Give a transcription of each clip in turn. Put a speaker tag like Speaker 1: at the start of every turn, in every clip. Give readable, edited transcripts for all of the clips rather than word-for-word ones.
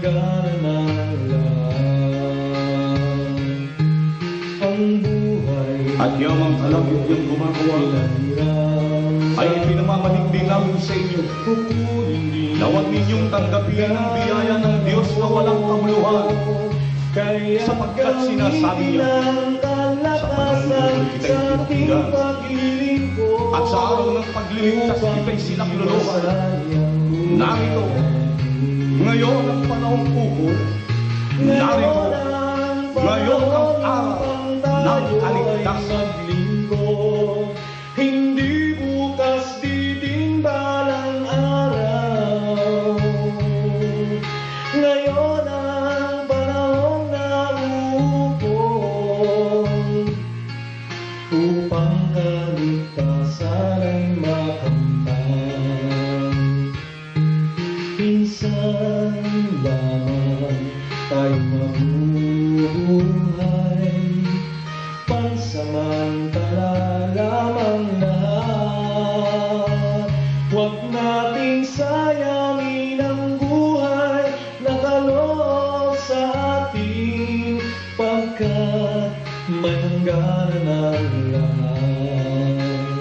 Speaker 1: hangganan ng lahat. Ang buhay
Speaker 2: At yamang kalagit yung gumagawa ay pinamamalig din namin sa inyo. Na huwag ninyong tanggapin ang biyaya ng Diyos na walang kamuluhan, sapagkat sinasabi niya, sa panahon kita'y pinakinggan, at sa araw ng pagliligtas kita'y sinakluluhan. Narito, ngayon ang panahong ukol, narito, ngayon ang araw ng kaligtasan.
Speaker 1: Hindi bukas didimbalang araw. Ngayon ang panahong naupon, upang kaligtasan ay makamtan. Minsan lamang tayo mabuhay, pansamantala lamang lahat. Huwag nating sayangin ang buhay na kaloob sa atin, pagkat may hangganan ang lahat.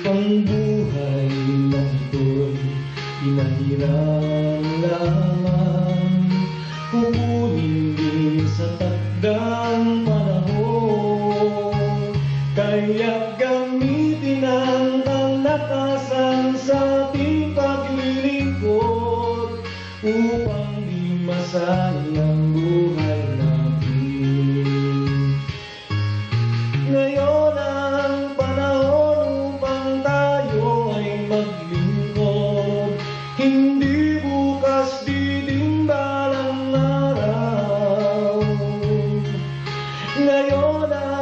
Speaker 1: Ang buhay na ito'y pinahirang lamang, kukunin din sa takdang panahon. Kaya gamitin ang kalakasan sa ating paglilingkod, upang di masayang buhay natin. Ngayon ang panahon upang tayo ay maglingkod, hindi bukas didimbalang araw. Ngayon ang